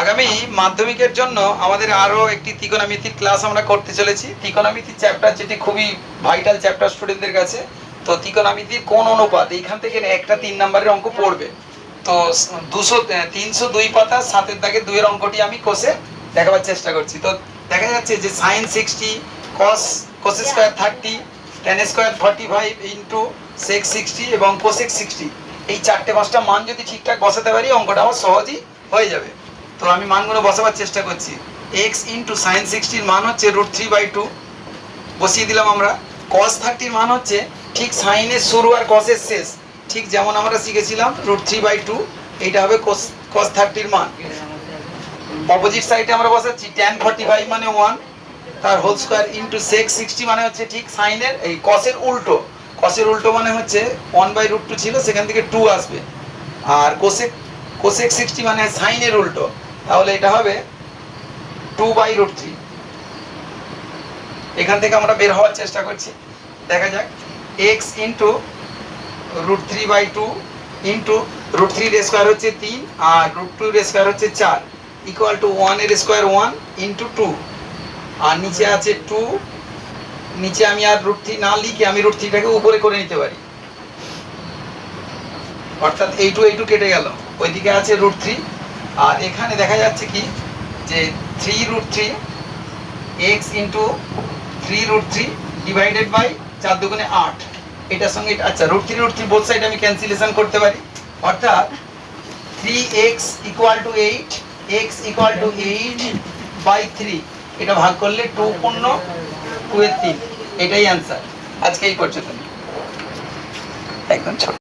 আগামী মাধ্যমিকের জন্য আমাদের আরো একটি ত্রিকোণমিতির ক্লাস আমরা করতে চলেছি। ত্রিকোণমিতির চ্যাপ্টার যেটি খুবই ভাইটাল চ্যাপ্টার স্টুডেন্টদের কাছে। তো ত্রিকোণমিতির কোন অনুপাত, এইখান থেকে একটা 3 নম্বরের অঙ্ক পড়বে। তো 302 পাতা 7-এর দাগের 2-এর অঙ্কটি আমি কষে দেখাবার চেষ্টা করছি। তো দেখা যাচ্ছে যে sin 60 cos square 30 tan square 45 into sec 60 এবং cosec 60, এই 4-5টা মান যদি ঠিকঠাক বসাতে পারি অঙ্কটা আমার সহজেই হয়ে যাবে। তো আমি মানগুলো বসাবার চেষ্টা করছি। x ইন্টু সাইন 60-র মান হচ্ছে √3/2, বসিয়ে দিলাম আমরা। cos 30-র মান হচ্ছে ঠিক সাইনের শুরু আর cos-এর শেষ, ঠিক যেমন আমরা শিখেছিলাম √3/2, এইটা হবে cos 30-র মান। অপোজিট সাইডে আমরা বসাচ্ছি tan 45 মানে 1 তার হোল স্কয়ার ইন্টু sec 60 মানে হচ্ছে ঠিক সাইনের এই cos-এর উল্টো। cos-এর উল্টো মানে হচ্ছে 1/√2 ছিল, সেখান থেকে 2 আসবে। আর cosec 60 মানে সাইনের উল্টো, তাহলে এটা হবে 2/√3। এখান থেকে আমরা বের হওয়ার চেষ্টা করছি। দেখা যাক, x ইন্টু √3/2 ইন্টু √3 এর স্কয়ার হচ্ছে 3 আর √2 এর স্কয়ার হচ্ছে 4 ইকুয়াল টু 1 এর স্কয়ার 1 ইন্টু 2, আর নিচে আছে 2। নিচে আমি আর √3 না লিখে আমি √3টাকে উপরে করে নিতে পারি, অর্থাৎ এইটু কেটে গেল, ওইদিকে আছে √3। আর এখানে দেখা যাচ্ছে কি যে 3√3 x ইন্টু 3√3 ডিভাইডেড বাই 4 দুগুণে 8, এটার সঙ্গে আচ্ছা √3 বোথ সাইড আমি ক্যান্সেলেশন করতে পারি, অর্থাৎ 3x equal to 8, x equal to 8/3, এটা ভাগ করলে 2 পূর্ণ 2 এর 3, এটাই অ্যান্সার। আজকে এই পর্যন্ত একদম ছোট।